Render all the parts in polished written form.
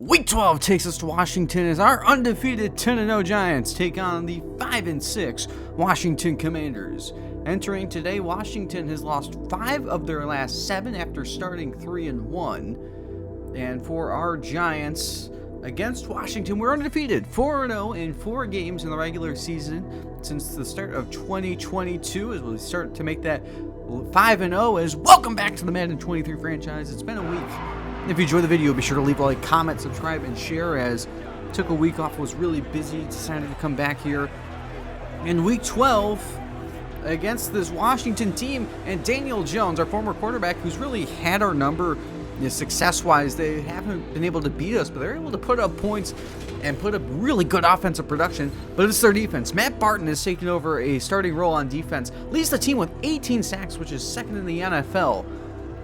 Week 12 takes us to Washington as our undefeated 10-0 Giants take on the 5-6 Washington Commanders. Entering today, Washington has lost 5 of their last 7 after starting 3-1. And for our Giants against Washington, we're undefeated, 4-0 in 4 games in the regular season since the start of 2022 as we start to make that 5-0. As welcome back to the Madden 23 franchise. It's been a week. If you enjoyed the video, be sure to leave a like, comment, subscribe, and share. As took a week off, was really busy, decided to come back here in week 12 against this Washington team. And Daniel Jones, our former quarterback, who's really had our number success-wise. They haven't been able to beat us, but they're able to put up points and put up really good offensive production. But it's their defense. Matt Barton has taken over a starting role on defense, leads the team with 18 sacks, which is second in the NFL.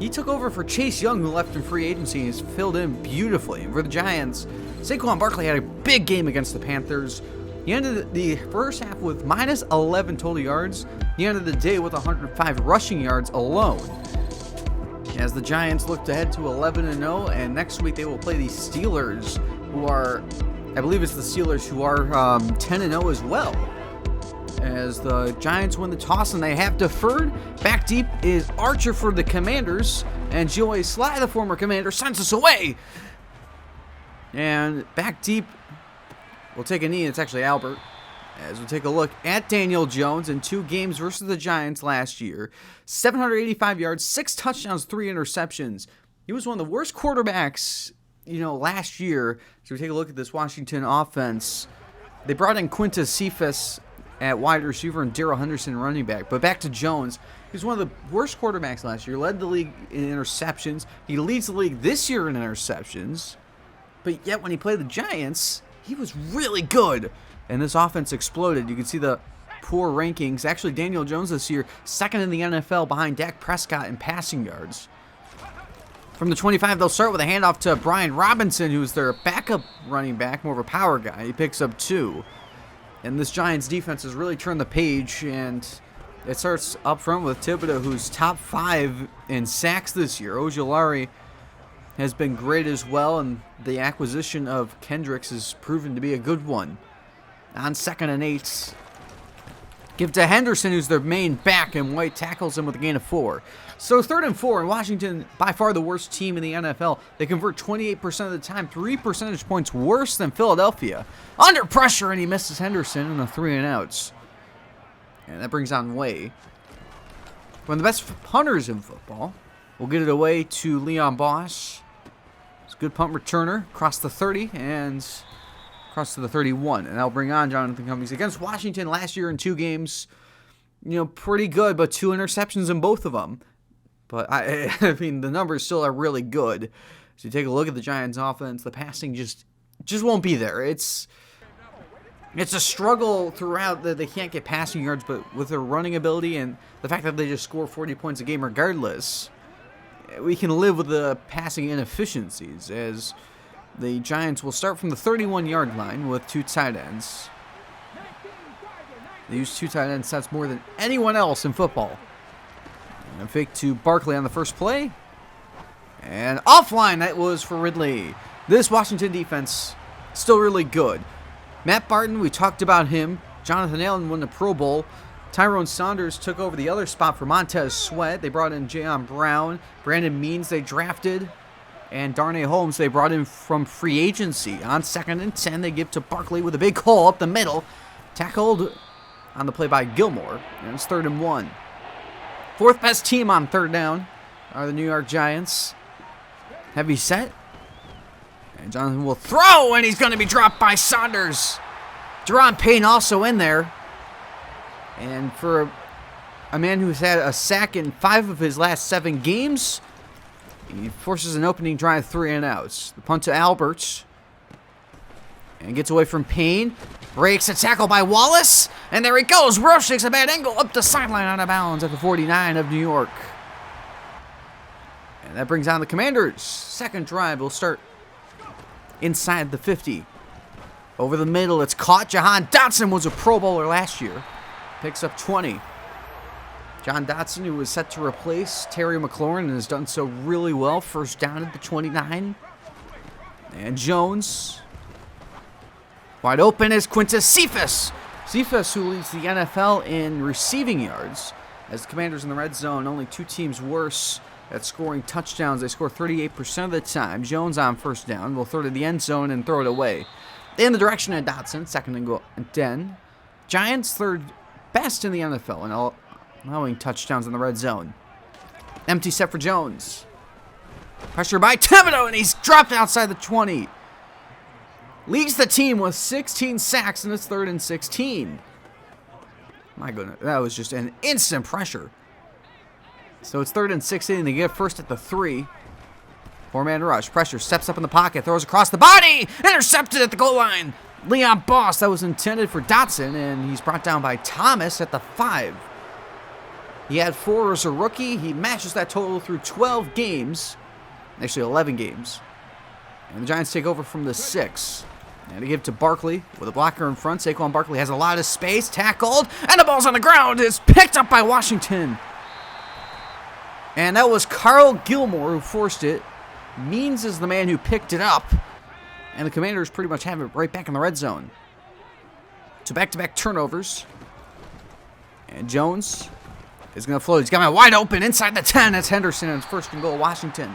He took over for Chase Young, who left in free agency, and has filled in beautifully. And for the Giants, Saquon Barkley had a big game against the Panthers. He ended the first half with minus 11 total yards. He ended the day with 105 rushing yards alone. As the Giants look to head to 11-0, and next week they will play the Steelers, who are, I believe it's the Steelers, who are 10-0 as well. As the Giants win the toss and they have deferred. Back deep is Archer for the Commanders, and Joey Sly, the former Commander, sends us away. And back deep, we'll take a knee. It's actually Albert. As we take a look at Daniel Jones in 2 games versus the Giants last year. 785 yards, 6 touchdowns, 3 interceptions. He was one of the worst quarterbacks, last year. So we take a look at this Washington offense. They brought in Quintus Cephas at wide receiver and Darrell Henderson running back. But back to Jones. He's one of the worst quarterbacks last year. Led the league in interceptions. He leads the league this year in interceptions. But yet when he played the Giants, he was really good. And this offense exploded. You can see the poor rankings. Actually, Daniel Jones this year, second in the NFL behind Dak Prescott in passing yards. From the 25, they'll start with a handoff to Brian Robinson, who's their backup running back, more of a power guy. He picks up 2. And this Giants defense has really turned the page, and it starts up front with Thibodeau, who's top 5 in sacks this year. Ojulari has been great as well, and the acquisition of Kendricks has proven to be a good one. On 2nd and 8, give to Henderson, who's their main back, and White tackles him with a gain of 4. So 3rd and 4, and Washington, by far the worst team in the NFL. They convert 28% of the time, 3 percentage points worse than Philadelphia. Under pressure, and he misses Henderson in the 3-and-outs. And that brings on Way. One of the best punters in football. We'll get it away to Leon Boss. It's a good punt returner, across the 30, and across to the 31. And that'll bring on Jonathan Cummings. Against Washington last year in 2 games, pretty good, but 2 interceptions in both of them. But, I mean, the numbers still are really good. So you take a look at the Giants' offense, the passing just won't be there. It's a struggle throughout that they can't get passing yards, but with their running ability and the fact that they just score 40 points a game regardless, we can live with the passing inefficiencies, as the Giants will start from the 31-yard line with 2 tight ends. They use 2 tight end sets more than anyone else in football. And a fake to Barkley on the first play. And offline, that was for Ridley. This Washington defense, still really good. Matt Barton, we talked about him. Jonathan Allen won the Pro Bowl. Tyrone Saunders took over the other spot for Montez Sweat. They brought in Jayon Brown. Brandon Means they drafted. And Darnay Holmes they brought in from free agency. On 2nd and 10, they give to Barkley with a big hole up the middle. Tackled on the play by Gilmore. And it's 3rd and 1. 4th best team on 3rd down are the New York Giants. Heavy set. And Jonathan will throw, and he's going to be dropped by Saunders. Deron Payne also in there. And for a man who's had a sack in 5 of his last 7 games, he forces an opening drive 3-and-outs. The punt to Albert. And gets away from Payne. Breaks a tackle by Wallace. And there he goes. Rush takes a bad angle up the sideline out of bounds at the 49 of New York. And that brings on the Commanders. 2nd drive will start inside the 50. Over the middle, it's caught. Jahan Dotson was a Pro Bowler last year. Picks up 20. John Dotson, who was set to replace Terry McLaurin and has done so really well. 1st down at the 29. And Jones. Wide open is Quintus Cephas. Cephas, who leads the NFL in receiving yards. As the Commanders in the red zone, only two teams worse at scoring touchdowns. They score 38% of the time. Jones on first down will throw to the end zone and throw it away. In the direction of Dotson, second and goal and 10. Giants third best in the NFL in allowing touchdowns in the red zone. Empty set for Jones. Pressure by Thibodeau, and he's dropped outside the 20. Leads the team with 16 sacks, and it's 3rd and 16. My goodness, that was just an instant pressure. So it's 3rd and 16. They get first at the 3. Four-man rush. Pressure steps up in the pocket, throws across the body. Intercepted at the goal line. Leon Boss, that was intended for Dotson, and he's brought down by Thomas at the 5. He had 4 as a rookie. He matches that total through 12 games. Actually, 11 games. And the Giants take over from the 6. And to give to Barkley with a blocker in front. Saquon Barkley has a lot of space. Tackled. And the ball's on the ground. It's picked up by Washington. And that was Carl Gilmore who forced it. Means is the man who picked it up. And the Commanders pretty much have it right back in the red zone. So back-to-back turnovers. And Jones is going to float. He's got it wide open inside the 10. That's Henderson. And it's 1st and goal, Washington.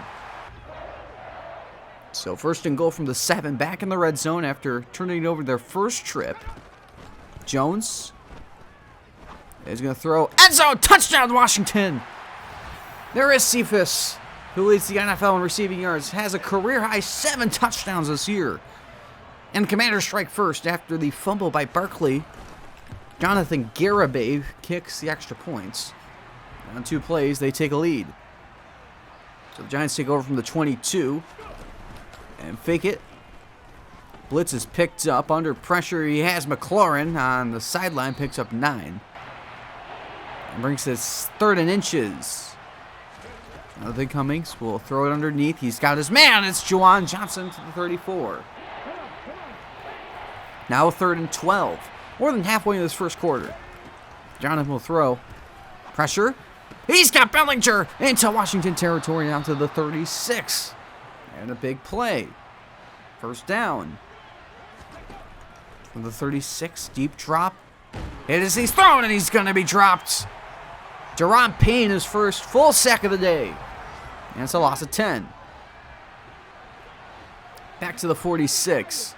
So 1st and goal from the 7, back in the red zone after turning it over their first trip. Jones is going to throw. End zone, touchdown, Washington. There is Cephas, who leads the NFL in receiving yards, has a career-high 7 touchdowns this year. And the Commanders strike first after the fumble by Barkley. Jonathan Garibay kicks the extra points. On 2 plays, they take a lead. So the Giants take over from the 22. And fake it. Blitz is picked up under pressure. He has McLaurin on the sideline, picks up 9. And brings this 3rd and inches. Nothing Cummings will throw it underneath. He's got his man. It's Juwan Johnson to the 34. Now 3rd and 12. More than halfway in this first quarter. Jonathan will throw. Pressure. He's got Bellinger into Washington territory down to the 36. And a big play. 1st down. From the 36, deep drop. He's thrown, and he's going to be dropped. Deron Payne, his first full sack of the day. And it's a loss of 10. Back to the 46.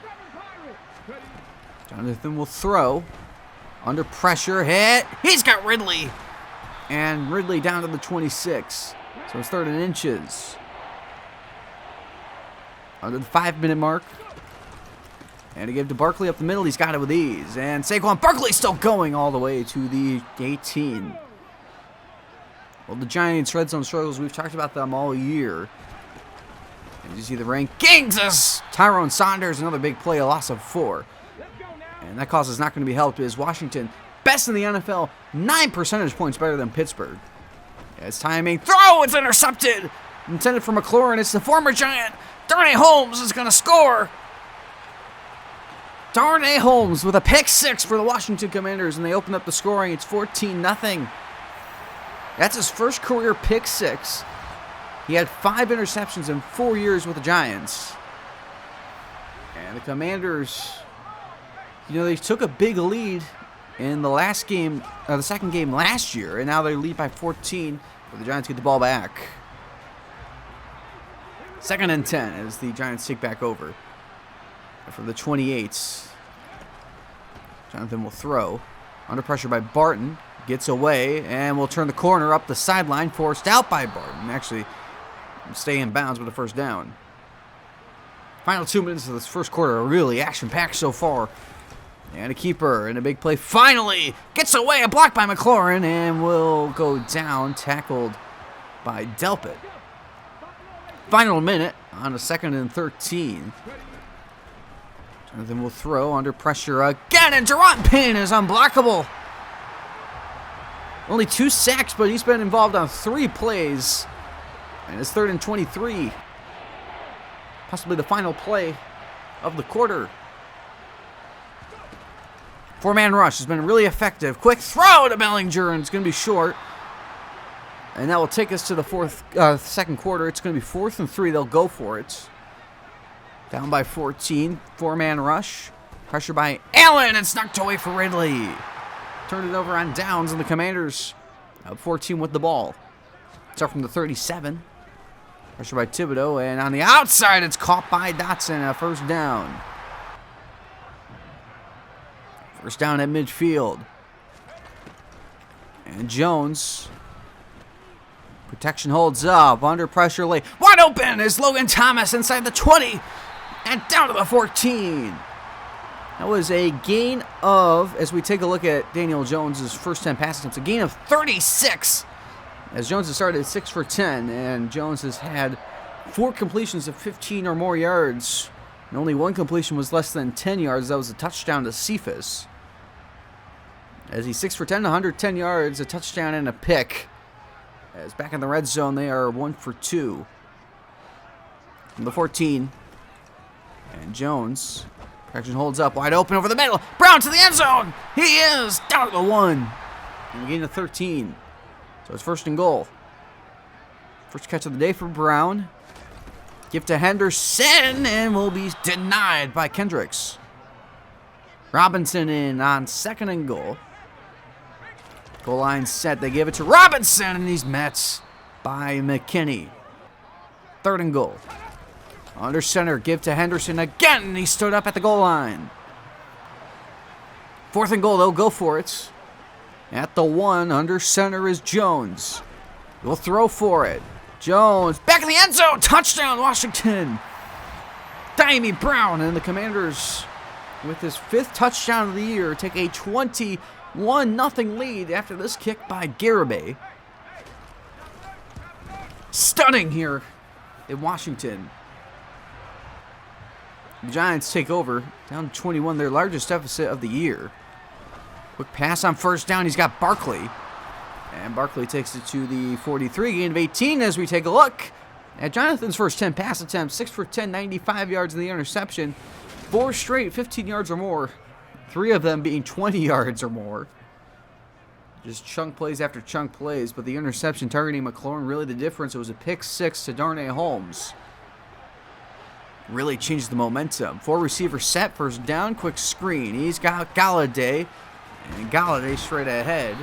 Jonathan will throw. Under pressure, hit. He's got Ridley. And Ridley down to the 26. So it's 3rd and inches. Under the 5-minute mark. And to give to Barkley up the middle. He's got it with ease. And Saquon Barkley still going all the way to the 18. Well, the Giants' red zone struggles, we've talked about them all year. And you see the rankings as Tyrone Saunders, another big play, a loss of 4. And that cause is not going to be helped as Washington, best in the NFL, 9 percentage points better than Pittsburgh. It's timing. Throw! It's intercepted! Intended for McLaurin. It's the former Giant. Darnay Holmes is going to score. Darnay Holmes with a pick 6 for the Washington Commanders, and they open up the scoring. It's 14-0. That's his first career pick 6. He had 5 interceptions in 4 years with the Giants. And the Commanders, they took a big lead in the last game, the second game last year, and now they lead by 14, but the Giants get the ball back. 2nd and 10 as the Giants take back over. For the 28, Jonathan will throw. Under pressure by Barton. Gets away and will turn the corner up the sideline. Forced out by Barton. Actually, stay in bounds with a 1st down. Final 2 minutes of this first quarter are really action-packed so far. And a keeper and a big play finally gets away. A block by McLaurin and will go down. Tackled by Delpit. Final minute on a 2nd and 13. Jonathan will throw under pressure again, and Deron Payne is unblockable. Only 2 sacks, but he's been involved on 3 plays. And it's 3rd and 23. Possibly the final play of the quarter. 4-man rush has been really effective. Quick throw to Bellinger, and it's going to be short. And that will take us to the 2nd quarter. It's going to be 4th and 3. They'll go for it. Down by 14. 4-man rush. Pressure by Allen. It's knocked away for Ridley. Turned it over on downs, and the Commanders up 14 with the ball. Start from the 37. Pressure by Thibodeau, and on the outside, it's caught by Dotson. A first down. First down at midfield. And Jones. Protection holds up. Under pressure late. Wide open is Logan Thomas inside the 20. And down to the 14. That was a gain of, as we take a look at Daniel Jones' first 10 pass attempts, a gain of 36. As Jones has started 6 for 10, and Jones has had 4 completions of 15 or more yards, and only 1 completion was less than 10 yards. That was a touchdown to Cephas. As he's 6 for 10, 110 yards, a touchdown and a pick. As back in the red zone, they are 1 for 2. From the 14, and Jones, protection holds up, wide open over the middle. Brown to the end zone. He is down to the 1. And gain of 13. So it's first and goal. First catch of the day for Brown. Give to Henderson, and will be denied by Kendricks. Robinson in on second and goal. Goal line set. They give it to Robinson, and he's met by McKinney. Third and goal. Under center, give to Henderson again, and he stood up at the goal line. Fourth and goal, they'll go for it. At the 1, under center is Jones. He'll throw for it. Jones, back in the end zone, touchdown, Washington. Diami Brown, and the Commanders, with his 5th touchdown of the year, take a 21-0 lead after this kick by Garibay. Stunning here in Washington. The Giants take over, down 21, their largest deficit of the year. Quick pass on first down, he's got Barkley. And Barkley takes it to the 43, gain of 18 as we take a look at Jonathan's first 10 pass attempts. 6 for 10, 95 yards in the interception. 4 straight, 15 yards or more. 3 of them being 20 yards or more. Just chunk plays after chunk plays, but the interception targeting McLaurin, really the difference. It was a pick 6 to Darnay Holmes. Really changed the momentum. 4 receiver set, first down, quick screen. He's got Galladay, and Galladay straight ahead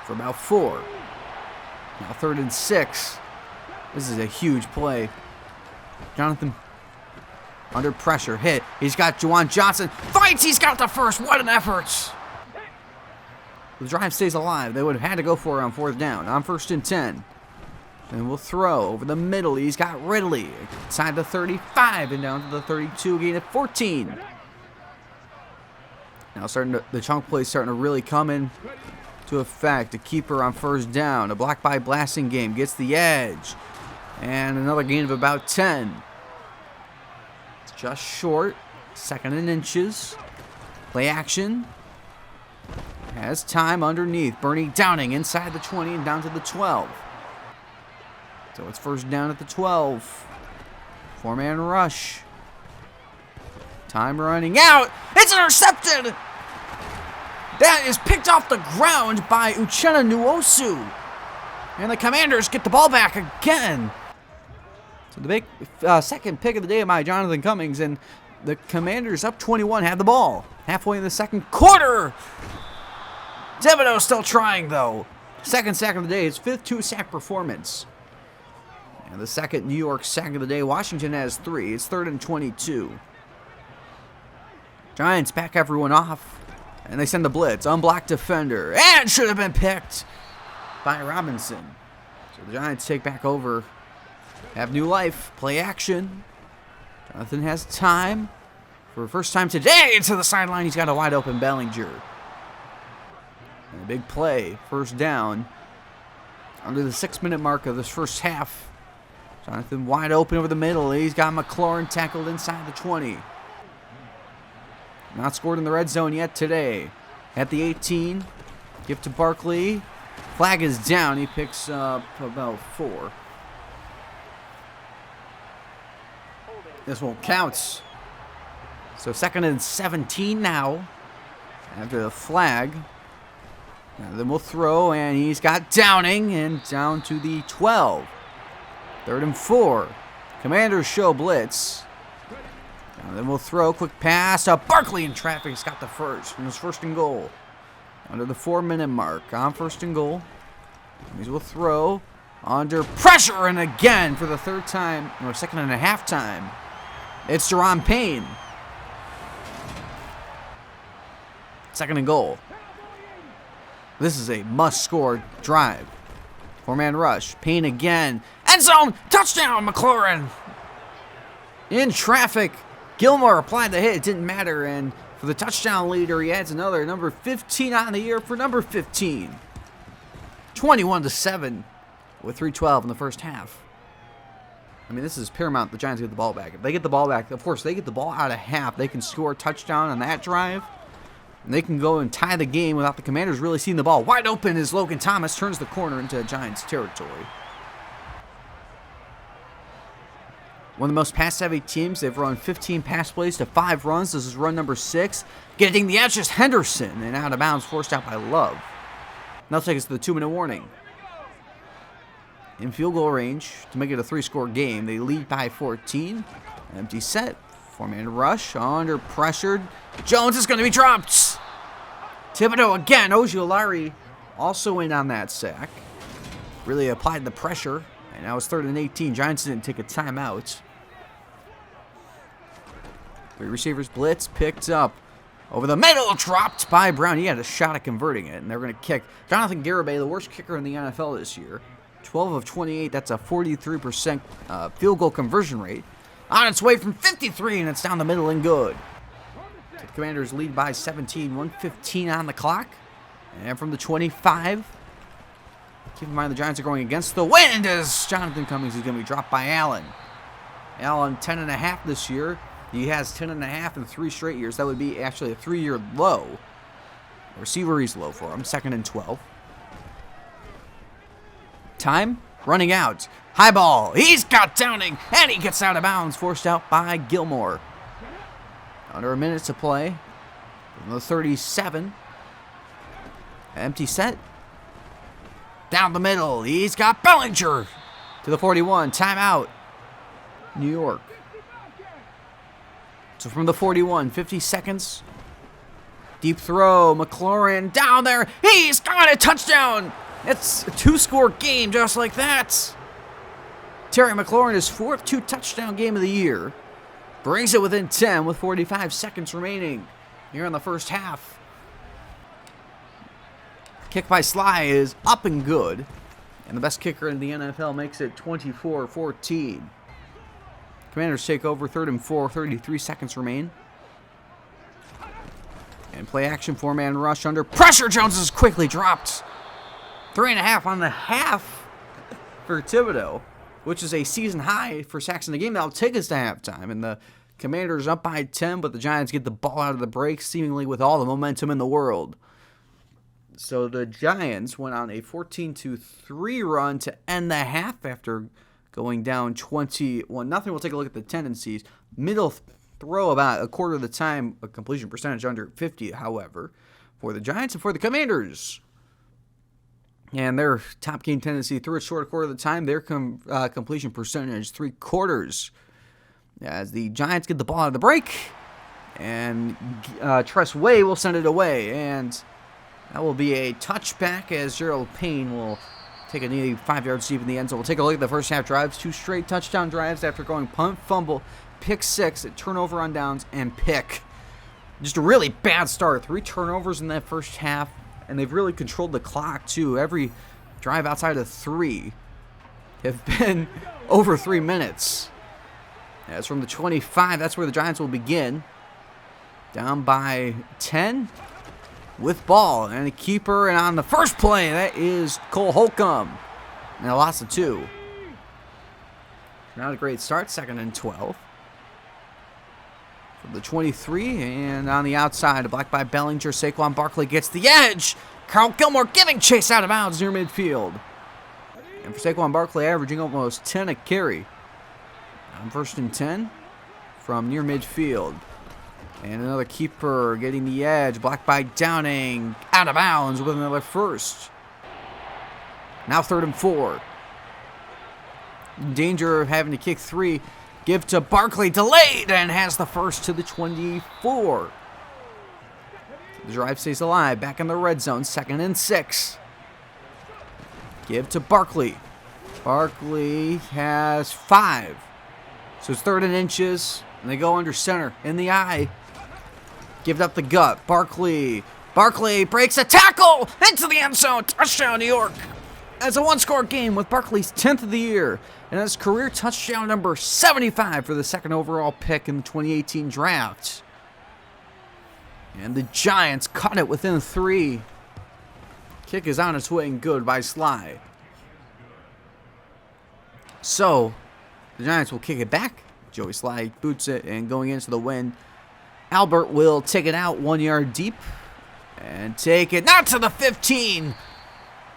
for about 4. Now 3rd and 6. This is a huge play. Jonathan under pressure, hit. He's got Juwan Johnson. Fights, he's got the first. What an effort. The drive stays alive. They would have had to go for it on 4th down. On 1st and 10. And we'll throw over the middle. He's got Ridley inside the 35 and down to the 32, gain at 14. Now the chunk play starting to really come in to effect. A keeper on 1st down. A block by blasting game gets the edge. And another gain of about 10. It's just short. 2nd and inches. Play action. Has time underneath. Bernie Downing inside the 20 and down to the 12. So it's first down at the 12. 4-man rush. Time running out. It's intercepted. That is picked off the ground by Uchenna Nwosu. And the Commanders get the ball back again. So the big second pick of the day by Jonathan Cummings. And the Commanders up 21 have the ball. Halfway in the second quarter. Thibodeau still trying though. Second sack of the day. His 5th 2-sack performance. And the 2nd New York sack of the day. Washington has 3. It's 3rd and 22. Giants back everyone off. And they send the blitz. Unblocked defender. And should have been picked by Robinson. So the Giants take back over. Have new life. Play action. Jonathan has time. For the first time today, to the sideline. He's got a wide open Bellinger. And a big play. First down. Under the 6-minute mark of this first half. Jonathan wide open over the middle. He's got McLaurin tackled inside the 20. Not scored in the red zone yet today. At the 18. Give to Barkley. Flag is down. He picks up about 4. This won't count. So 2nd and 17 now. After the flag. Now then we'll throw, and he's got Downing, and down to the 12. 3rd and 4. Commanders show blitz. And then we'll throw. Quick pass to Barkley in traffic. He's got the first. And it's 1st and goal. Under the 4-minute mark. On 1st and goal. He will throw. Under pressure. And again for the 3rd time. Or 2nd and a half time. It's Jerron Payne. 2nd and goal. This is a must-score drive. 4-man rush. Payne again. End zone. Touchdown, McLaurin. In traffic. Gilmore applied the hit. It didn't matter. And for the touchdown leader, he adds another. Number 15 on the year for number 15. 21-7 with 3:12 in the first half. I mean, this is paramount. The Giants get the ball back. If they get the ball back, of course, they get the ball out of half. They can score a touchdown on that drive. And they can go and tie the game without the Commanders really seeing the ball. Wide open as Logan Thomas turns the corner into Giants territory. One of the most pass-heavy teams. They've run 15 pass plays to 5 runs. This is run number 6. Getting the edge is Henderson. And out of bounds, forced out by Love. Now take us to the 2-minute warning. In field goal range to make it a 3-score game. They lead by 14. Empty set. 4-man rush. Under pressured. Jones is going to be dropped. Thibodeau again. Ojulari also in on that sack. Really applied the pressure. And now it's 3rd and 18. Giants didn't take a timeout. 3 receivers blitz. Picked up. Over the middle. Dropped by Brown. He had a shot at converting it. And they're going to kick. Jonathan Garibay, the worst kicker in the NFL this year. 12 of 28. That's a 43% field goal conversion rate. On its way from 53. And it's down the middle and good. The Commanders lead by 17. 1:15 on the clock. And from the 25. Keep in mind the Giants are going against the wind as Jonathan Cummings is going to be dropped by Allen. Allen 10.5 this year. He has 10.5 in 3 straight years. That would be actually a 3-year low. Receiver is low for him. 2nd and 12. Time running out. High ball. He's got Downing and he gets out of bounds. Forced out by Gilmore. Under a minute to play. From the 37. Empty set. Down the middle. He's got Bellinger. To the 41. Timeout. New York. So from the 41, 50 seconds. Deep throw. McLaurin down there. He's got a touchdown. It's a 2-score game just like that. Terry McLaurin, his 4th 2-touchdown game of the year. Brings it within 10 with 45 seconds remaining here in the first half. Kick by Sly is up and good. And the best kicker in the NFL makes it 24-14. Commanders take over 3rd and 4. 33 seconds remain. And play action 4-man rush under pressure. Jones is quickly dropped. 3.5 on the half for Thibodeau, which is a season high for sacks in the game. That'll take us to halftime. And the Commanders up by 10, but the Giants get the ball out of the break seemingly with all the momentum in the world. So the Giants went on a 14-3 run to end the half after going down 21-0. We'll take a look at the tendencies. Middle throw about a quarter of the time, a completion percentage under 50, however, for the Giants and for the Commanders. And their top game tendency through a short quarter of the time, their completion percentage 3/4. As the Giants get the ball out of the break, and Tress Way will send it away, and that will be a touchback as Gerald Payne will take a nearly 5 yards deep in the end zone. We'll take a look at the first half drives. 2 straight touchdown drives after going punt, fumble, pick 6, turnover on downs, and pick. Just a really bad start. 3 turnovers in that first half, and they've really controlled the clock, too. Every drive outside of 3 have been over 3 minutes. As from the 25, that's where the Giants will begin. Down by 10. With ball and a keeper, and on the first play, that is Cole Holcomb. And a loss of 2. Not a great start, 2nd and 12. From the 23, and on the outside, blocked by Bellinger. Saquon Barkley gets the edge. Carl Gilmore giving chase out of bounds near midfield. And for Saquon Barkley, averaging almost 10 a carry. On 1st and 10 from near midfield. And another keeper getting the edge. Blocked by Downing. Out of bounds with another first. Now 3rd and 4. In danger of having to kick 3. Give to Barkley, delayed, and has the first to the 24. The drive stays alive, back in the red zone, 2nd and 6. Give to Barkley. Barkley has 5. So it's 3rd and inches, and they go under center, in the eye. Give up the gut, Barkley. Barkley breaks a tackle into the end zone, touchdown New York. It's a one-score game with Barkley's 10th of the year, and his career touchdown number 75 for the 2nd overall pick in the 2018 draft. And the Giants caught it within 3. Kick is on its way and good by Sly. So, the Giants will kick it back. Joey Sly boots it, and going into the wind, Albert will take it out 1 yard deep and take it not to the 15.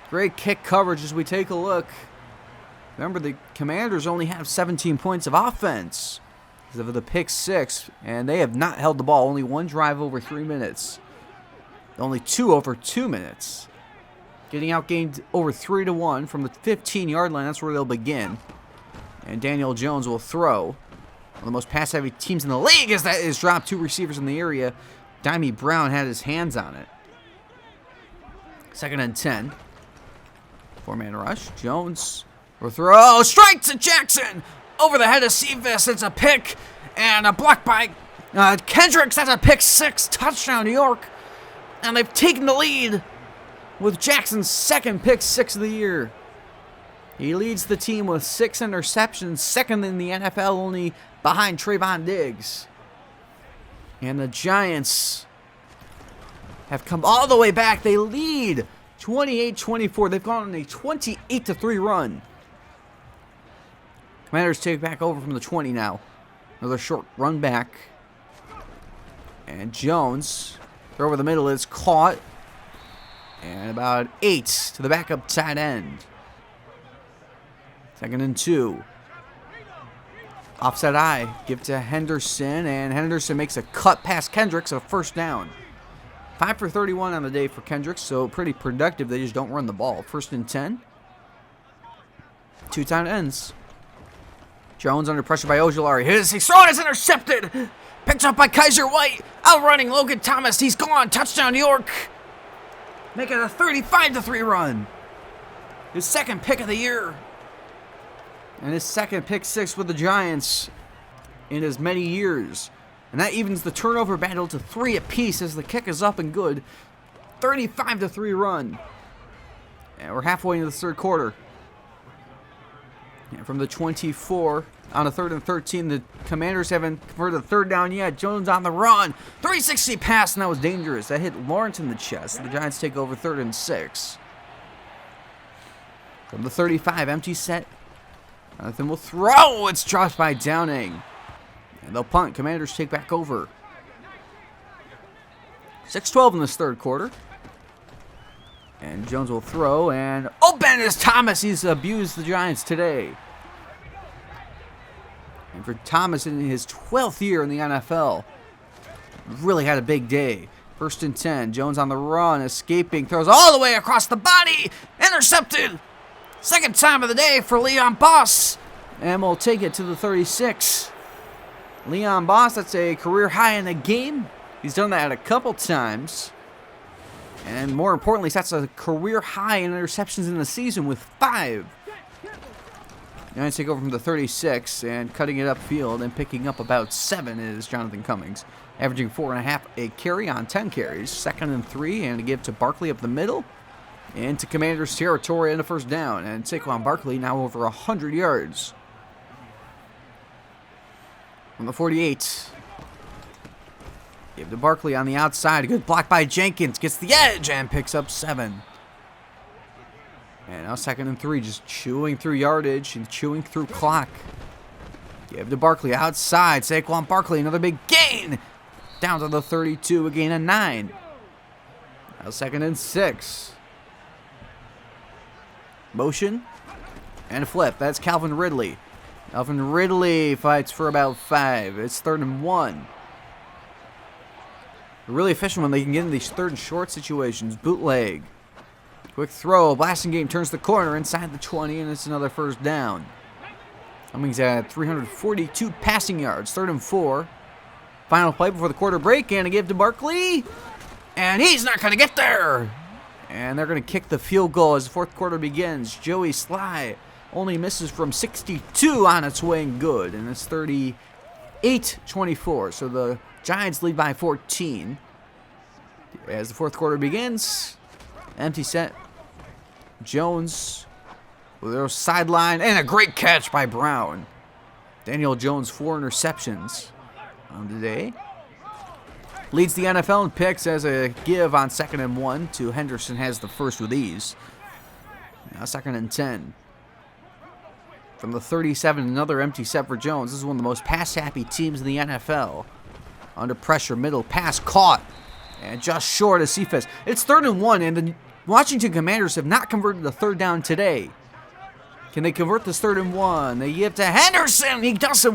Great kick coverage as we take a look. Remember, the Commanders only have 17 points of offense because of the pick 6, and they have not held the ball. Only 1 drive over 3 minutes. Only 2 over 2 minutes. Getting outgained over 3-1 from the 15-yard line. That's where they'll begin. And Daniel Jones will throw. One of the most pass-heavy teams in the league is dropped 2 receivers in the area. Dimey Brown had his hands on it. 2nd and 10. 4-man rush. Jones will throw. Strike to Jackson. Over the head of Cephas. It's a pick. And a block by Kendricks. That's a pick 6. Touchdown, New York. And they've taken the lead with Jackson's 2nd pick 6 of the year. He leads the team with 6 interceptions. 2nd in the NFL, only behind Trayvon Diggs. And the Giants have come all the way back. They lead 28-24. They've gone on a 28-3 run. Commanders take back over from the 20 now. Another short run back. And Jones, throw over the middle, is caught. And about 8 to the backup tight end. 2nd and 2. Offside eye. Give to Henderson. And Henderson makes a cut past Kendricks. A first down. 5 for 31 on the day for Kendricks. So pretty productive. They just don't run the ball. 1st and 10. 2 tight ends. Jones under pressure by Ojulari. He's thrown. It's intercepted. Picked up by Kaiser White. Outrunning Logan Thomas. He's gone. Touchdown New York. Making a 35-3 run. His 2nd pick of the year. And his 2nd pick 6 with the Giants in as many years. And that evens the turnover battle to 3 apiece as the kick is up and good. 35-3 run. And we're halfway into the 3rd quarter. And from the 24 on a 3rd and 13, the Commanders haven't converted the 3rd down yet. Jones on the run. 360 pass, and that was dangerous. That hit Lawrence in the chest. The Giants take over 3rd and 6. From the 35, empty set. Jonathan will throw. It's dropped by Downing. And they'll punt. Commanders take back over. 6:12 in this 3rd quarter. And Jones will throw. And open is Thomas. He's abused the Giants today. And for Thomas in his 12th year in the NFL, really had a big day. 1st and 10. Jones on the run. Escaping. Throws all the way across the body. Intercepted. 2nd time of the day for Leon Boss. And we'll take it to the 36. Leon Boss, that's a career high in the game. He's done that a couple times. And more importantly, that's a career high in interceptions in the season with 5. Giants take over from the 36, and cutting it upfield and picking up about 7 is Jonathan Cummings. Averaging 4.5 a carry on 10 carries. 2nd and 3, and to give to Barkley up the middle. Into Commanders territory and a 1st down. And Saquon Barkley now over 100 yards. From the 48. Give to Barkley on the outside. A good block by Jenkins. Gets the edge and picks up 7. And now 2nd and 3. Just chewing through yardage and chewing through clock. Give to Barkley outside. Saquon Barkley, another big gain. Down to the 32. A gain of 9. Now 2nd and 6. Motion and a flip. That's Calvin Ridley. Calvin Ridley fights for about 5. It's 3rd and 1. They're really efficient when they can get in these 3rd and short situations. Bootleg. Quick throw. Blasting game turns the corner inside the 20, and it's another 1st down. Cummings at 342 passing yards. 3rd and 4. Final play before the quarter break, and a give to Barkley. And he's not going to get there. And they're going to kick the field goal as the 4th quarter begins. Joey Sly only misses from 62 on its way and good. And it's 38-24. So the Giants lead by 14. As the 4th quarter begins, empty set. Jones with their sideline, and a great catch by Brown. Daniel Jones, 4 interceptions on the day. Leads the NFL in picks as a give on 2nd and 1 to Henderson, has the first with ease. Now 2nd and 10. From the 37, another empty set for Jones. This is one of the most pass-happy teams in the NFL. Under pressure, middle pass caught. And just short of Cephas. It's 3rd and 1, and the Washington Commanders have not converted the 3rd down today. Can they convert this 3rd and 1? They give to Henderson. He does it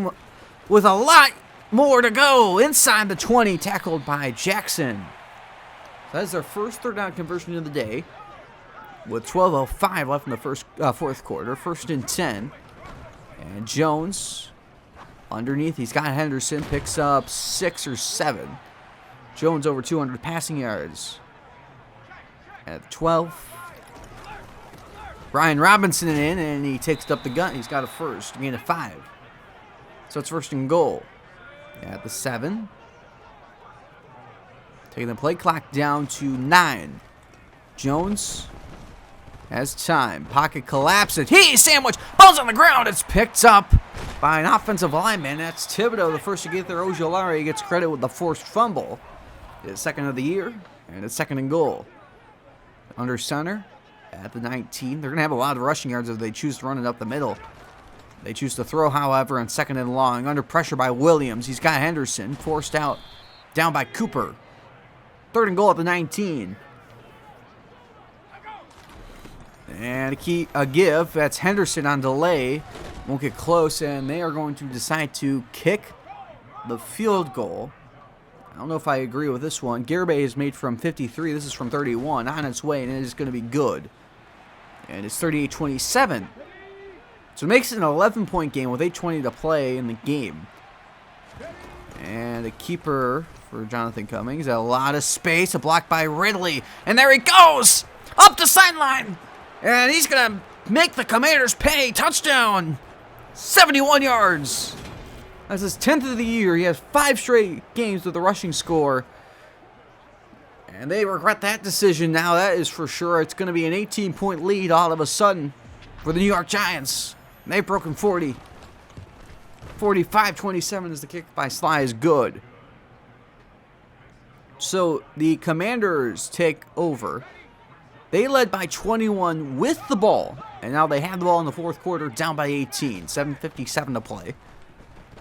with a lot more to go. Inside the 20, tackled by Jackson. That is their first 3rd down conversion of the day. With 12:05 left in the 4th quarter. 1st and 10. And Jones underneath. He's got Henderson. Picks up 6 or 7. Jones over 200 passing yards. At 12. Brian Robinson in, and he takes up the gun. He's got a first. Gain of 5. So it's 1st and goal. At the 7. Taking the play clock down to 9. Jones has time. Pocket collapses. He sandwich. Ball's on the ground. It's picked up by an offensive lineman. That's Thibodeau, the first to get there. Ojolari gets credit with the forced fumble. It's 2nd of the year, and it's 2nd and goal. Under center at the 19. They're going to have a lot of rushing yards if they choose to run it up the middle. They choose to throw, however, on 2nd and long. Under pressure by Williams. He's got Henderson forced out, down by Cooper. 3rd and goal at the 19. And a give. That's Henderson on delay. Won't get close, and they are going to decide to kick the field goal. I don't know if I agree with this one. Garibay is made from 53. This is from 31. On its way, and it is going to be good. And it's 38-27. So it makes it an 11-point game with 8:20 to play in the game. And a keeper for Jonathan Cummings. A lot of space. A block by Ridley. And there he goes! Up the sideline! And he's going to make the Commanders pay. Touchdown! 71 yards. That's his 10th of the year. He has 5 straight games with a rushing score. And they regret that decision now. That is for sure. It's going to be an 18-point lead all of a sudden for the New York Giants. And they've broken 40. 45-27 as the kick by Sly is good. So the Commanders take over. They led by 21 with the ball. And now they have the ball in the 4th quarter, down by 18. 7:57 to play.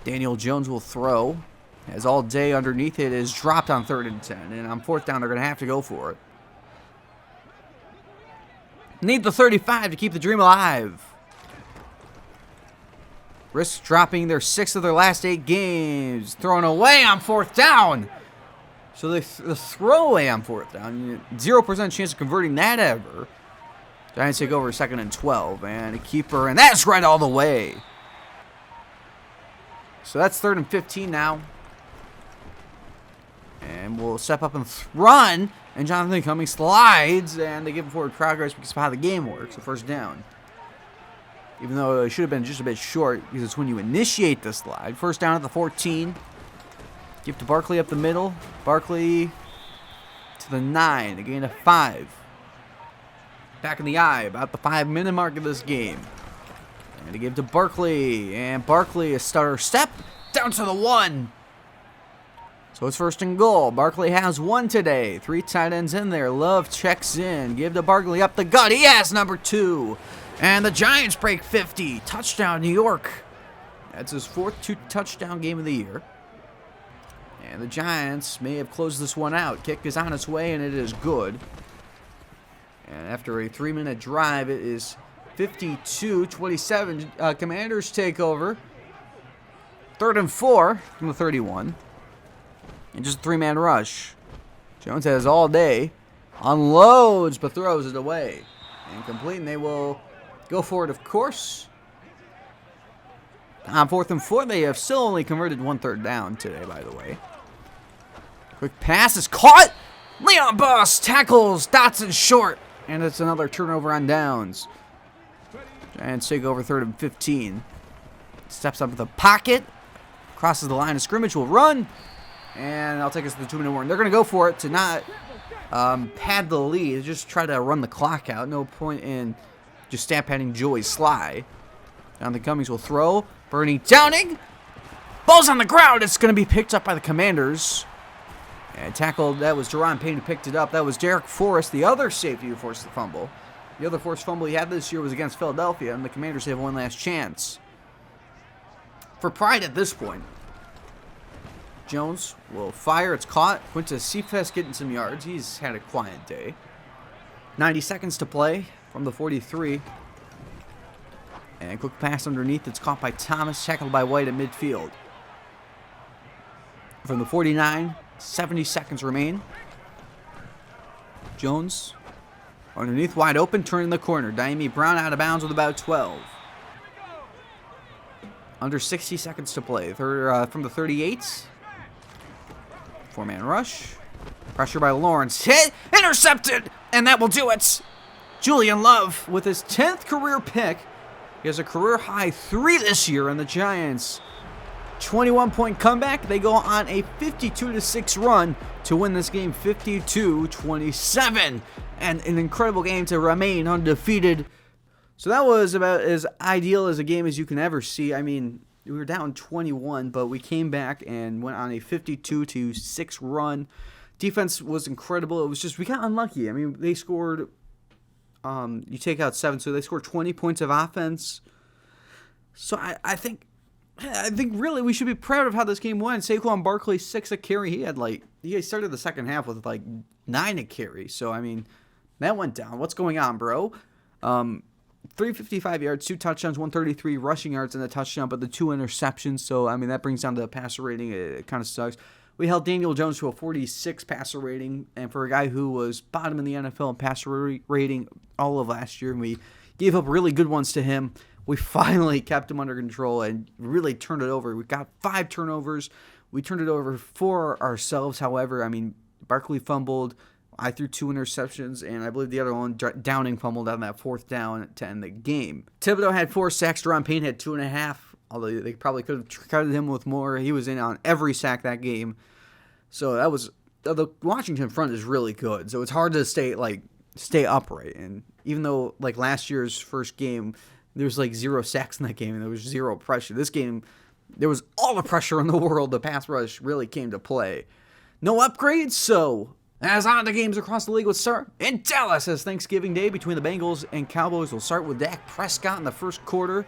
Daniel Jones will throw. As all day underneath it is dropped on 3rd and 10. And on 4th down, they're going to have to go for it. Need the 35 to keep the dream alive. Risk dropping their 6 of their last 8 games. Thrown away on 4th down. So the throwaway on 4th down. 0% chance of converting that ever. Giants take over 2nd and 12. And a keeper. And that's right all the way. So that's 3rd and 15 now. And we'll step up and run. And Jonathan Cummings slides. And they give him forward progress because of how the game works. The 1st down. Even though it should have been just a bit short. Because it's when you initiate the slide. 1st down at the 14. Give to Barkley up the middle. Barkley to the 9. A gain of 5. Back in the eye. About the 5-minute mark of this game. And to give to Barkley. And Barkley, a starter step. Down to the 1. So it's 1st and goal. Barkley has 1 today. 3 tight ends in there. Love checks in. Give to Barkley up the gut. He has number 2. And the Giants break 50. Touchdown, New York. That's his 4th 2-touchdown game of the year. And the Giants may have closed this one out. Kick is on its way, and it is good. And after a 3-minute drive, it is 52-27. Commanders take over. 3rd and 4 from the 31. And just a 3-man rush. Jones has all day. Unloads, but throws it away. Incomplete, and they will go for it, of course. On 4th and 4, they have still only converted 1/3 down today, by the way. Quick pass is caught. Leon Boss tackles Dotson short. And it's another turnover on downs. Giants take over 3rd and 15. Steps up to the pocket. Crosses the line of scrimmage. Will run. And I'll take us to the 2-minute warning. They're going to go for it to not pad the lead. Just try to run the clock out. No point in just stat padding Joey Sly. Down the Cummings will throw. Bernie Downing. Ball's on the ground. It's going to be picked up by the Commanders. And tackled. That was Jerron Payne who picked it up. That was Derek Forrest, the other safety who forced the fumble. The other forced fumble he had this year was against Philadelphia, and the Commanders have one last chance. For pride at this point, Jones will fire. It's caught. Quintus Cephas getting some yards. He's had a quiet day. 90 seconds to play from the 43. And quick pass underneath. It's caught by Thomas, tackled by White at midfield. From the 49, 70 seconds remain. Jones underneath, wide open, turning the corner. Diami Brown out of bounds with about 12. Under 60 seconds to play. From the 38. 4-man rush. Pressure by Lawrence. Hit. Intercepted. And that will do it. Julian Love with his 10th career pick. He has a career high 3 this year, and the Giants 21-point comeback. They go on a 52-6 run to win this game 52-27. And an incredible game to remain undefeated. So that was about as ideal as a game as you can ever see. I mean, we were down 21, but we came back and went on a 52-6 run. Defense was incredible. It was just, we got unlucky. I mean, they scored, you take out 7, so they scored 20 points of offense. So I think really we should be proud of how this game went. Saquon Barkley, 6 a carry. He started the second half with 9 a carry. So, I mean, that went down. What's going on, bro? 355 yards, 2 touchdowns, 133 rushing yards, and a touchdown, but the 2 interceptions. So, I mean, that brings down the passer rating. It kind of sucks. We held Daniel Jones to a 46 passer rating, and for a guy who was bottom in the NFL in passer rating all of last year, and we gave up really good ones to him, we finally kept him under control and really turned it over. We got 5 turnovers. We turned it over for ourselves, however. I mean, Barkley fumbled. I threw 2 interceptions, and I believe the other one, Downing, fumbled on that 4th down to end the game. Thibodeau had 4 sacks. Jerron Payne had 2.5, although they probably could have credited him with more. He was in on every sack that game. So that was, the Washington front is really good. So it's hard to stay upright. And even though, last year's first game, there was 0 sacks in that game, and there was 0 pressure. This game, there was all the pressure in the world. The pass rush really came to play. No upgrades, so as on the games across the league will start in Dallas as Thanksgiving Day between the Bengals and Cowboys. We'll start with Dak Prescott in the first quarter.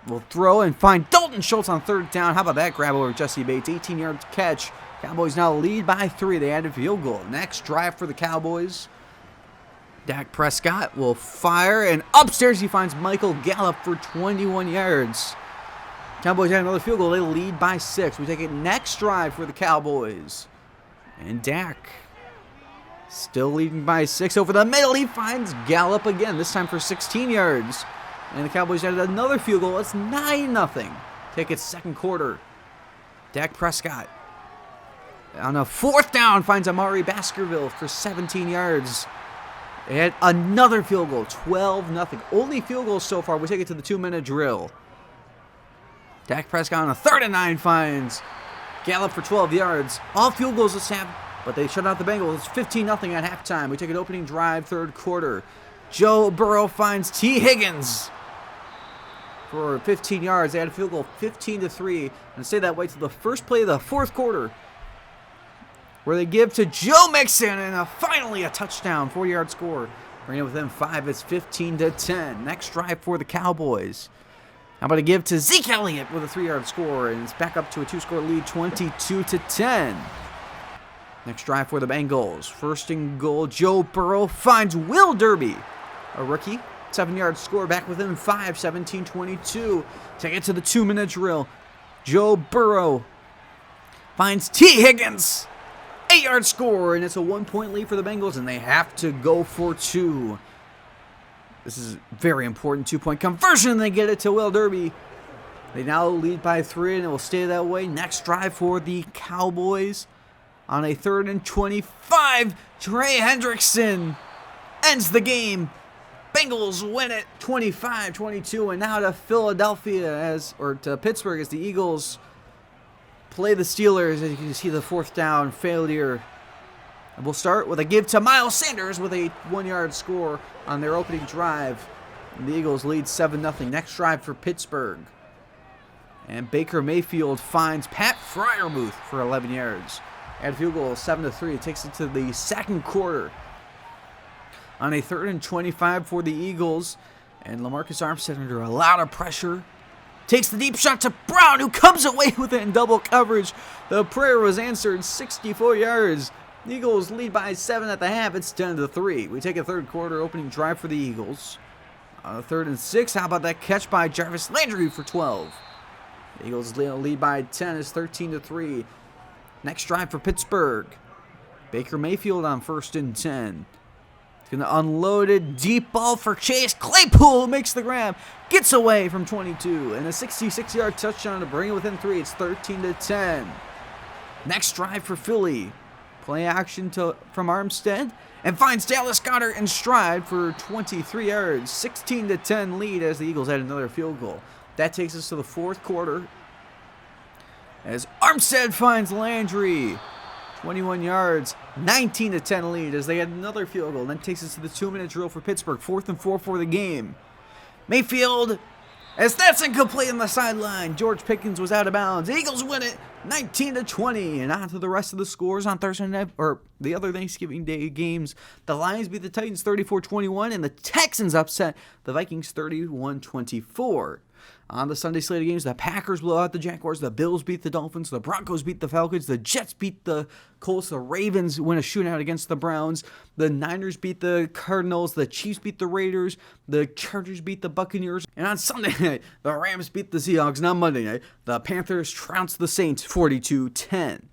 We'll throw and find Dalton Schultz on 3rd down. How about that grab over Jesse Bates? 18-yard catch. Cowboys now lead by 3. They added field goal. Next drive for the Cowboys. Dak Prescott will fire, and upstairs he finds Michael Gallup for 21 yards. Cowboys had another field goal. They lead by 6. We take it next drive for the Cowboys. And Dak still leading by 6 over the middle. He finds Gallup again, this time for 16 yards. And the Cowboys added another field goal. It's 9-0. Take it second quarter. Dak Prescott on a 4th down finds Amari Baskerville for 17 yards. They had another field goal, 12-0. Only field goal so far. We take it to the 2-minute drill. Dak Prescott on a 3rd and 9 finds Gallup for 12 yards. All field goals this half, but they shut out the Bengals. It's 15-0 at halftime. We take an opening drive, 3rd quarter. Joe Burrow finds T. Higgins for 15 yards. They had a field goal, 15-3. And stay that way to the first play of the 4th quarter, where they give to Joe Mixon, and finally a touchdown, 4-yard score. Bring it within 5. It's 15-10. Next drive for the Cowboys. How about a give to Zeke Elliott with a 3-yard score, and it's back up to a 2-score lead, 22-10. Next drive for the Bengals. 1st and goal. Joe Burrow finds Will Derby, a rookie. 7-yard score, back within 5, 17-22. Take it to the 2-minute drill. Joe Burrow finds T. Higgins. 8-yard score, and it's a 1-point lead for the Bengals, and they have to go for 2. This is very important. 2-point conversion, and they get it to Will Derby. They now lead by 3, and it will stay that way. Next drive for the Cowboys. On a 3rd and 25, Trey Hendrickson ends the game. Bengals win it 25-22, and now to to Pittsburgh as the Eagles play the Steelers. As you can see, the 4th down failure. And we'll start with a give to Miles Sanders with a 1-yard score on their opening drive. And the Eagles lead 7-0. Next drive for Pittsburgh. And Baker Mayfield finds Pat Freiermuth for 11 yards. At field goal 7-3. It takes it to the 2nd quarter. On a 3rd and 25 for the Eagles. And LaMarcus Armstead under a lot of pressure. Takes the deep shot to Brown, who comes away with it in double coverage. The prayer was answered, 64 yards. The Eagles lead by 7 at the half. It's 10-3. We take a 3rd quarter opening drive for the Eagles. On a 3rd and 6, how about that catch by Jarvis Landry for 12? The Eagles lead by 10. It's 13-3. Next drive for Pittsburgh. Baker Mayfield on 1st and 10. He's going to unload it. Deep ball for Chase Claypool. Makes the grab. Gets away from 22. And a 66-yard touchdown to bring it within 3. It's 13-10. Next drive for Philly. Play action from Armstead. And finds Dallas Goedert in stride for 23 yards. 16-10 lead as the Eagles add another field goal. That takes us to the 4th quarter. As Armstead finds Landry. 21 yards. 19-10 lead as they add another field goal. Then takes us to the 2-minute drill for Pittsburgh. 4th and 4 for the game. Mayfield, as that's incomplete on the sideline. George Pickens was out of bounds. Eagles win it 19-20. And on to the rest of the scores on Thursday night, or the other Thanksgiving Day games. The Lions beat the Titans 34-21, and the Texans upset the Vikings 31-24. On the Sunday slate of games, the Packers blow out the Jaguars, the Bills beat the Dolphins, the Broncos beat the Falcons, the Jets beat the Colts, the Ravens win a shootout against the Browns, the Niners beat the Cardinals, the Chiefs beat the Raiders, the Chargers beat the Buccaneers, and on Sunday night, the Rams beat the Seahawks, and on Monday night, the Panthers trounced the Saints 42-10.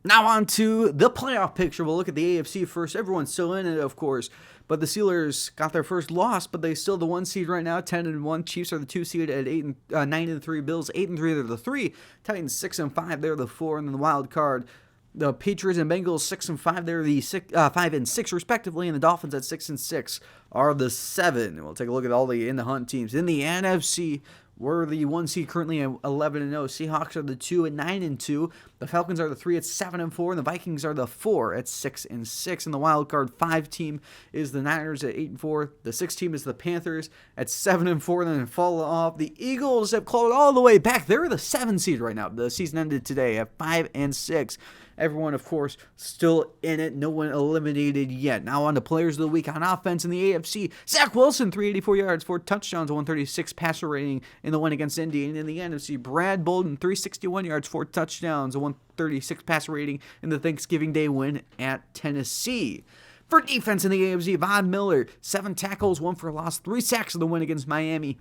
Now on to the playoff picture. We'll look at the AFC first. Everyone's still in it, of course. But the Steelers got their first loss, but they still the 1 seed right now, 10-1. Chiefs are the 2 seed at 9-3. Bills 8-3. They're the 3. Titans 6-5. They're the 4. And then the wild card, the Patriots and Bengals 6-5. They're the 5-6 respectively, and the Dolphins at 6-6 are the 7. We'll take a look at all the in the hunt teams in the NFC. We're the 1 seed currently at 11-0. Seahawks are the 2 at 9-2. The Falcons are the 3 at 7-4. And the Vikings are the 4 at 6-6. And the wild card 5 team is the Niners at 8-4. The 6 team is the Panthers at 7-4. And then fall off. The Eagles have clawed all the way back. They're the 7 seed right now. The season ended today at 5-6. Everyone, of course, still in it. No one eliminated yet. Now on to players of the week on offense in the AFC. Zach Wilson, 384 yards, 4 touchdowns, 136 passer rating in the win against Indy. And in the NFC, Brad Bolden, 361 yards, 4 touchdowns, a 136 passer rating in the Thanksgiving Day win at Tennessee. For defense in the AFC, Von Miller, 7 tackles, 1 for a loss, 3 sacks in the win against Miami.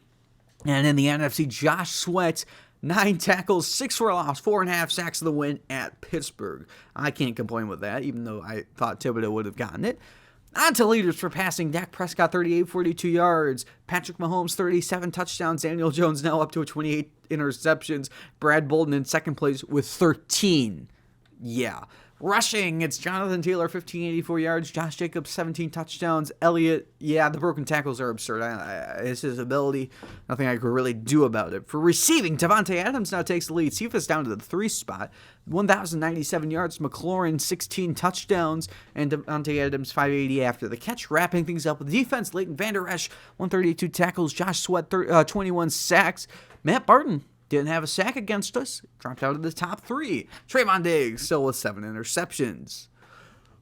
And in the NFC, Josh Sweat, 9 tackles, 6 for a loss, 4.5 sacks of the win at Pittsburgh. I can't complain with that, even though I thought Thibodeau would have gotten it. On to leaders for passing. Dak Prescott, 38, 42 yards. Patrick Mahomes, 37 touchdowns. Daniel Jones now up to 28 interceptions. Brad Bolden in second place with 13. Yeah. Rushing, it's Jonathan Taylor, 1584 yards. Josh Jacobs, 17 touchdowns. Elliott, yeah, the broken tackles are absurd. It's his ability. Nothing I could really do about it. For receiving, Davante Adams now takes the lead. Cephas down to the 3 spot. 1,097 yards. McLaurin, 16 touchdowns. And Davante Adams, 580 after the catch. Wrapping things up with defense, Leighton Vander Esch, 132 tackles. Josh Sweat, 21 sacks. Matt Barton didn't have a sack against us. Dropped out of the top 3. Trayvon Diggs still with 7 interceptions.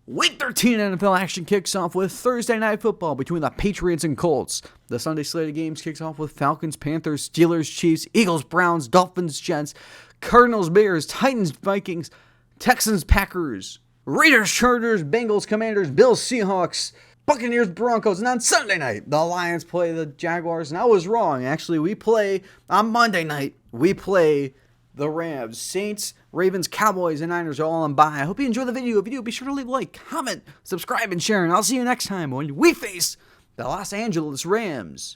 Week 13 NFL action kicks off with Thursday Night Football between the Patriots and Colts. The Sunday slate of games kicks off with Falcons, Panthers, Steelers, Chiefs, Eagles, Browns, Dolphins, Jets, Cardinals, Bears, Titans, Vikings, Texans, Packers, Raiders, Chargers, Bengals, Commanders, Bills, Seahawks, Buccaneers, Broncos, and on Sunday night, the Lions play the Jaguars, and I was wrong. Actually, we play, on Monday night, we play the Rams. Saints, Ravens, Cowboys, and Niners are all on bye. I hope you enjoyed the video. If you do, be sure to leave a like, comment, subscribe, and share, and I'll see you next time when we face the Los Angeles Rams.